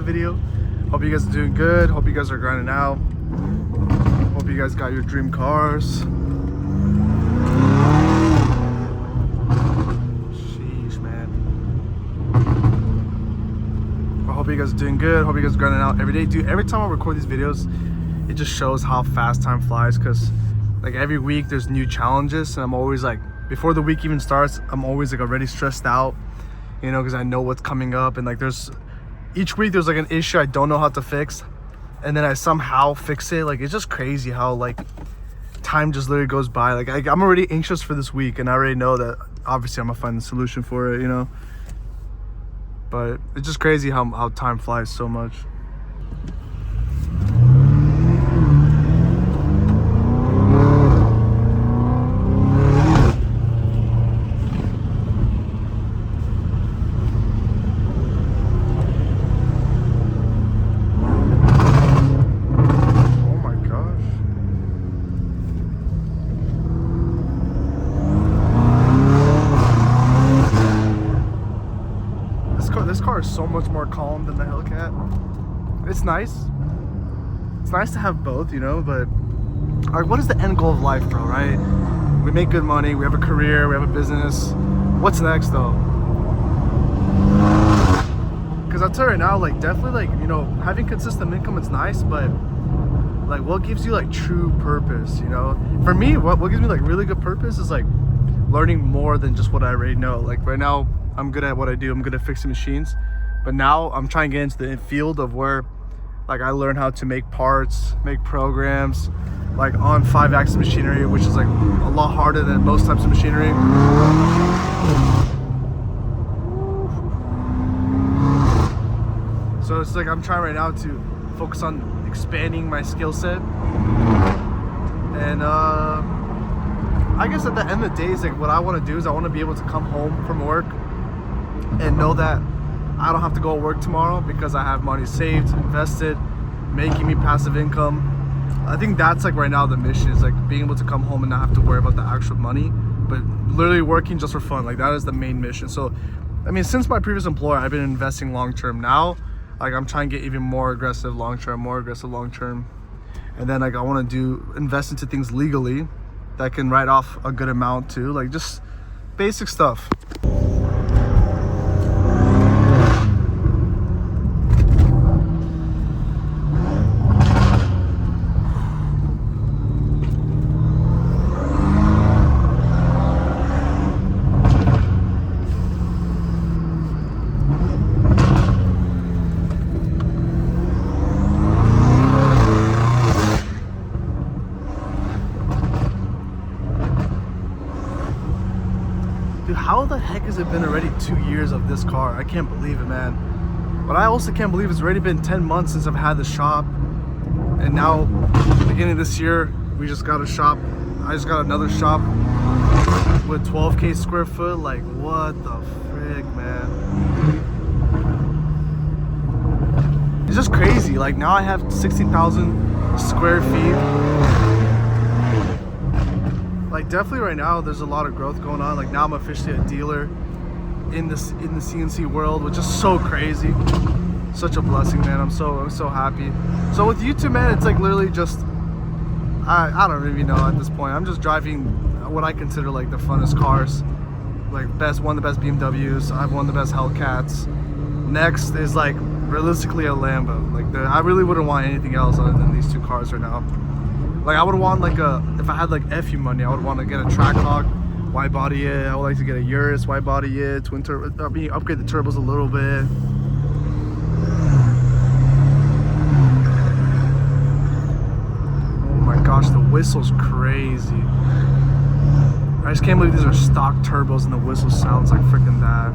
video. Hope you guys are doing good. Hope you guys are grinding out. Hope you guys got your dream cars. Sheesh, man. I hope you guys are doing good. Hope you guys are grinding out every day. Dude, every time I record these videos, it just shows how fast time flies, because like every week there's new challenges, and I'm always like, before the week even starts, I'm always like already stressed out, you know, because I know what's coming up, and like each week there's like an issue I don't know how to fix, and then I somehow fix it. Like, it's just crazy how like time just literally goes by. Like I'm already anxious for this week, and I already know that obviously I'm gonna find the solution for it, you know. But it's just crazy how time flies so much. This car is so much more calm than the Hellcat. It's nice. It's nice to have both, you know, but like, what is the end goal of life, bro, right? We make good money, we have a career, we have a business. What's next, though? Because I'll tell you right now, like, definitely, like, you know, having consistent income is nice, but like, what gives you like true purpose, you know? For me, what gives me like really good purpose is like learning more than just what I already know. Like right now, I'm good at what I do. I'm good at fixing machines, but now I'm trying to get into the field of where like I learn how to make parts, make programs, like on 5-axis machinery, which is like a lot harder than most types of machinery. So it's like I'm trying right now to focus on expanding my skill set, and I guess at the end of the day, it's like what I want to do is I want to be able to come home from work and know that I don't have to go to work tomorrow because I have money saved, invested, making me passive income. I think that's like right now the mission, is like being able to come home and not have to worry about the actual money, but literally working just for fun. Like that is the main mission. So I mean, since my previous employer, I've been investing long term. Now like I'm trying to get even more aggressive long term, and then like I want to invest into things legally that can write off a good amount too, like just basic stuff. How the heck has it been already 2 years of this car? I can't believe it, man. But I also can't believe it's already been 10 months since I've had the shop. And now, beginning of this year, we just got a shop. I just got another shop with 12K square foot. Like, what the frick, man? It's just crazy. Like, now I have 16,000 square feet. Like definitely right now there's a lot of growth going on. Like now I'm officially a dealer in the CNC world, which is so crazy. Such a blessing, man. I'm so happy. So with YouTube, man, it's like literally just I don't really know at this point. I'm just driving what I consider like the funnest cars. Like one of the best BMWs. I have one of the best Hellcats. Next is like realistically a Lambo. Like I really wouldn't want anything else other than these two cars right now. Like I would want like if I had like FU money, I would want to get a Trackhawk, wide body it. I would like to get a Urus, wide body it, twin turbo. I mean, upgrade the turbos a little bit. Oh my gosh, the whistle's crazy. I just can't believe these are stock turbos and the whistle sounds like freaking that.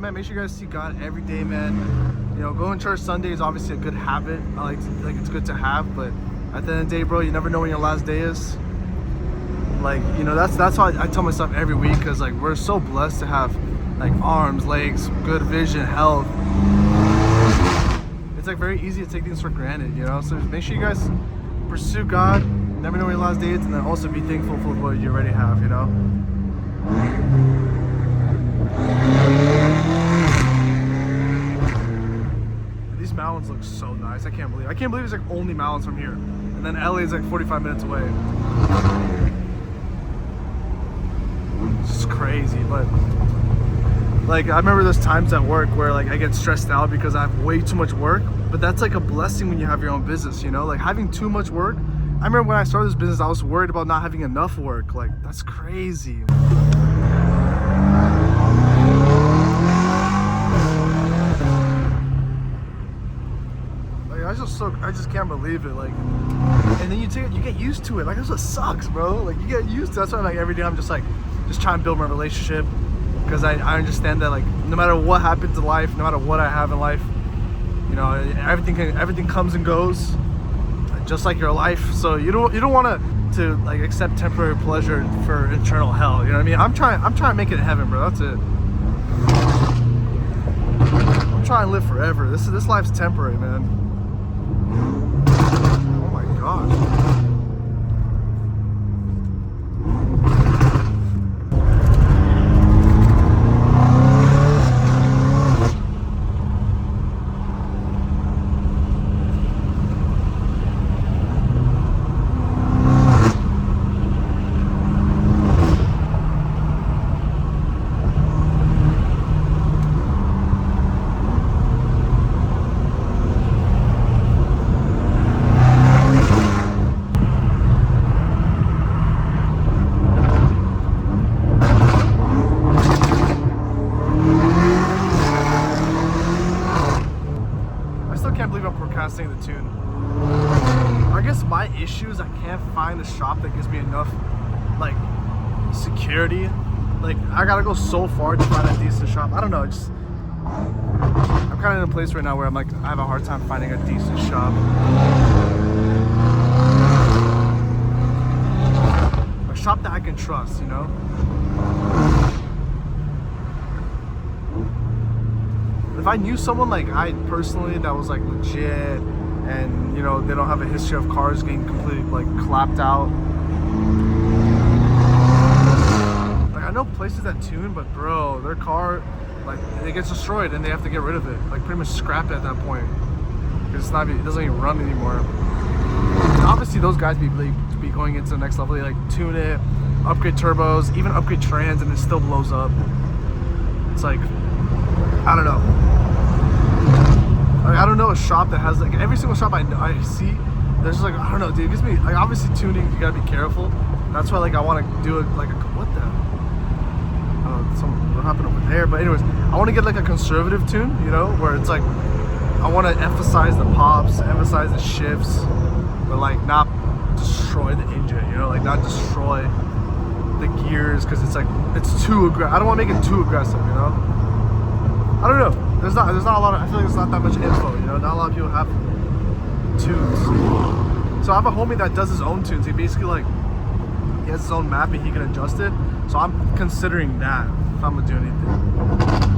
But man, make sure you guys see God every day, man. You know, going to church Sunday is obviously a good habit. I like it's good to have, but at the end of the day, bro, you never know when your last day is. Like, you know, that's how I tell myself every week, because like we're so blessed to have like arms, legs, good vision, health. It's like very easy to take things for granted, you know. So make sure you guys pursue God, never know when your last day is, and then also be thankful for what you already have, you know. These mountains look so nice. I can't believe it's like only mountains from here, and then LA is like 45 minutes away. It's just crazy. But like, I remember there's times at work where like I get stressed out because I have way too much work, but that's like a blessing when you have your own business, you know. Like having too much work, I remember when I started this business, I was worried about not having enough work. Like, that's crazy. I just can't believe it. Like, and then you get used to it. Like, that's what sucks, bro. Like, you get used to. That's why like every day I'm just trying to build my relationship, because I understand that like no matter what happens in life, no matter what I have in life, you know, everything comes and goes, just like your life. So you don't want to like accept temporary pleasure for eternal hell. You know what I mean? I'm trying to make it heaven, bro. That's it. I'm trying to live forever. This life's temporary, man. Oh my gosh. The tune. I guess my issue is I can't find a shop that gives me enough like security. Like, I gotta go so far to find a decent shop. I don't know, I'm kind of in a place right now where I'm like, I have a hard time finding a decent shop. A shop that I can trust, you know? If I knew someone like I personally that was like legit, and you know, they don't have a history of cars getting completely like clapped out. Like, I know places that tune, but bro, their car, like, it gets destroyed and they have to get rid of it. Like, pretty much scrap it at that point, because it doesn't even run anymore. And obviously those guys be going into the next level. They like tune it, upgrade turbos, even upgrade trans, and it still blows up. It's like, I don't know. Like, I don't know a shop that has like every single shop I see. There's just like, I don't know, dude. It gives me like, obviously tuning, you gotta be careful. That's why like I want to do it like what the? What happened over there? But anyways, I want to get like a conservative tune, you know, where it's like I want to emphasize the pops, emphasize the shifts, but like not destroy the engine, you know, like not destroy the gears, because it's like it's too aggressive. I don't want to make it too aggressive, you know. I don't know. There's not a lot of, I feel like there's not that much info, you know. Not a lot of people have tunes. So I have a homie that does his own tunes. He basically like, he has his own map and he can adjust it. So I'm considering that if I'm gonna do anything.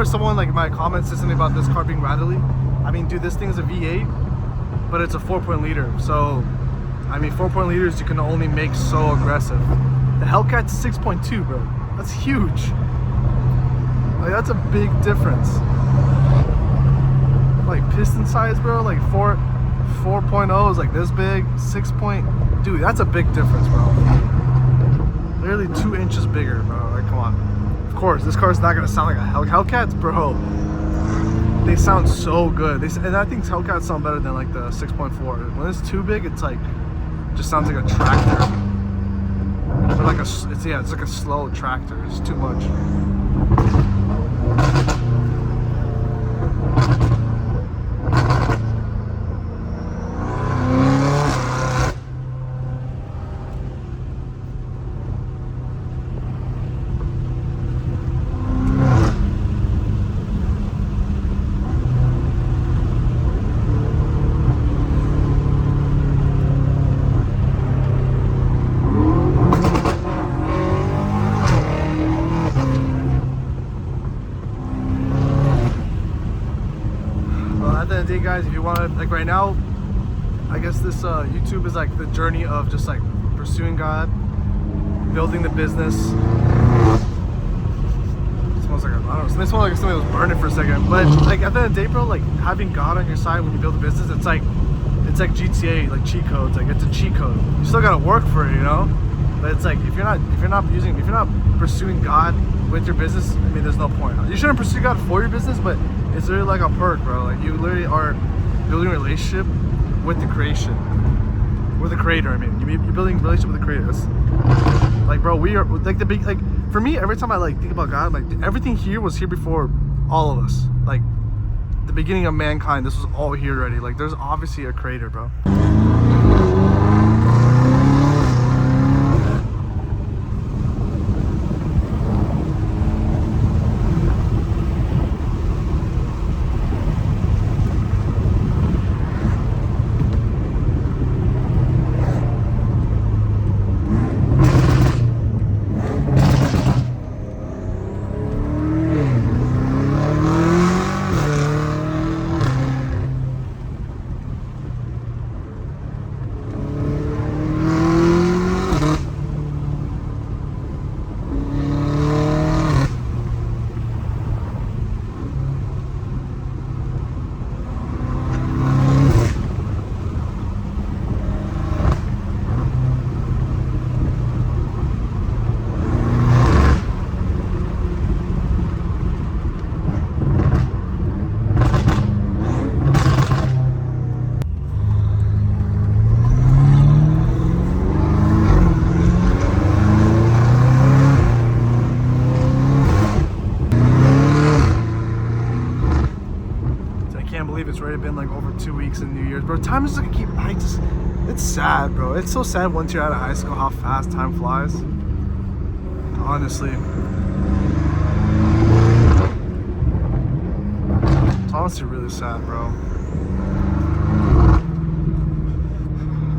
Someone like my comments said something about this car being rattly. I mean, dude, this thing is a V8, but it's a 4-point-liter. So, I mean, 4-point liters you can only make so aggressive. The Hellcat's 6.2, bro. That's huge. Like, that's a big difference. Like, piston size, bro. Like 4.0 is like this big. 6 point, dude, that's a big difference, bro. Literally 2 inches bigger, bro. Like, come on. Of course, this car's not gonna sound like a Hellcats, bro. they sound so good. And I think Hellcats sound better than like the 6.4. When it's too big, it's like just sounds like a tractor. Or like it's like a slow tractor. It's too much. At the end of the day, guys, if you want to, like right now, I guess this YouTube is like the journey of just like pursuing God, building the business. It smells like, I don't know, it smells like something was burning for a second. But like at the end of the day, bro, like having God on your side when you build a business, it's like GTA, like cheat codes. Like it's a cheat code. You still gotta work for it, you know. But it's like if you're not pursuing God with your business, I mean, there's no point. You shouldn't pursue God for your business, but it's really like a perk, bro. Like you literally are building a relationship with the creator. I mean, you're building a relationship with the creator. That's, like, bro, we are like the big, like for me, every time I like think about God, I'm like everything here was here before all of us. Like the beginning of mankind, this was all here already. Like there's obviously a creator, bro. It's already been like over 2 weeks in New Year's, bro. Time is like it's sad, bro. It's so sad once you're out of high school how fast time flies. Honestly, it's honestly really sad, bro.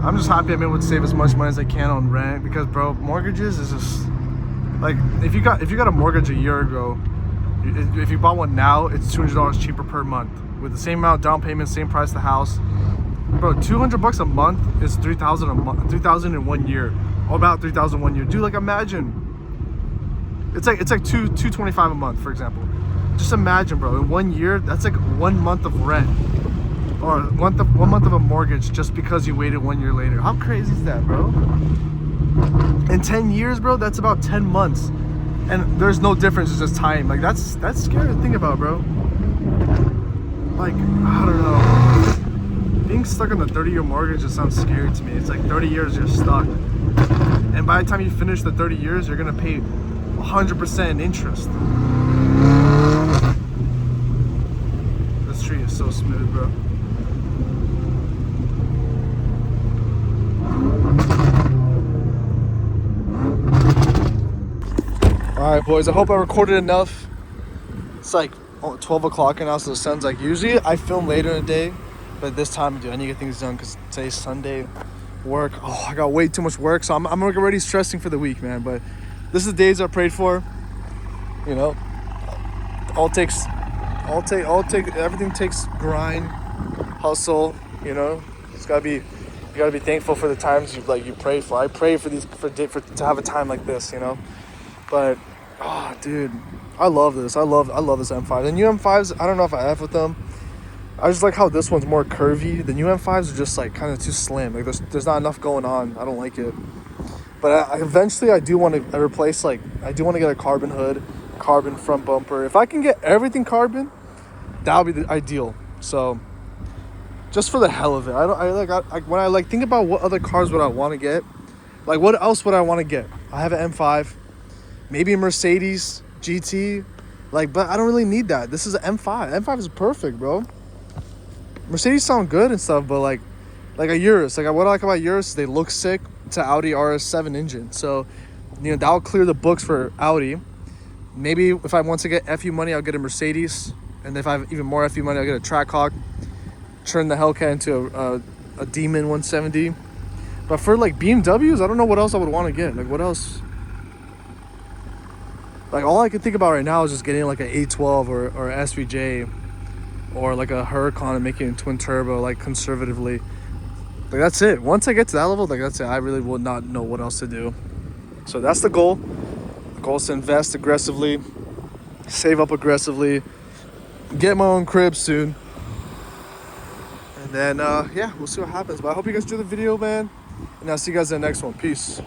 I'm just happy I'm able to save as much money as I can on rent because, bro, mortgages is just like if you got a mortgage a year ago, if you bought one now, it's $200 cheaper per month. With the same amount of down payment, same price the house, bro. $200 a month is $3,000 a month. $3,000 in 1 year, or about $3,000 1 year. Dude, like imagine, it's like $225 a month, for example. Just imagine, bro. In 1 year, that's like 1 month of rent, or 1 month of a mortgage, just because you waited 1 year later. How crazy is that, bro? In 10 years, bro, that's about 10 months, and there's no difference. It's just time. Like that's scary to think about, bro. Like, I don't know. Being stuck on the 30-year mortgage just sounds scary to me. It's like 30 years you're stuck. And by the time you finish the 30 years, you're going to pay 100% interest. This tree is so smooth, bro. Alright, boys. I hope I recorded enough. It's like 12 o'clock now, so the sun's like, usually I film later in the day, but this time, dude, I need to get things done because today's Sunday. Work, oh, I got way too much work, so I'm already stressing for the week, man. But this is the days I prayed for, you know. Everything takes grind, hustle, you know. You gotta be thankful for the times you pray for. I pray for to have a time like this, you know. But oh, dude, I love this. I love this M5. The new M5s, I don't know if I have with them. I just like how this one's more curvy. The new M5s are just like kind of too slim. Like there's not enough going on. I don't like it. But eventually I do want to replace, like, I do want to get a carbon hood, carbon front bumper. If I can get everything carbon, that would be the ideal. So just for the hell of it, when I like think about what other cars would I want to get, like what else would I want to get? I have an M5, maybe a Mercedes GT, like, but I don't really need that. This is an M5. M5 is perfect, bro. Mercedes sound good and stuff, but like a Urus, like what I like about Urus is they look sick. It's an Audi RS7 engine, so you know that'll clear the books for Audi. Maybe if I want to get FU money, I'll get a Mercedes, and if I have even more FU money, I'll get a Trackhawk. Turn the Hellcat into a Demon 170. But for like BMWs, I don't know what else I would want to get. Like what else? Like all I can think about right now is just getting like an A12 or SVJ or like a Huracan and making it twin turbo, like conservatively. Like that's it. Once I get to that level, like that's it. I really will not know what else to do. So that's the goal. The goal is to invest aggressively, save up aggressively, get my own crib soon. And then, yeah, we'll see what happens. But I hope you guys enjoy the video, man. And I'll see you guys in the next one. Peace.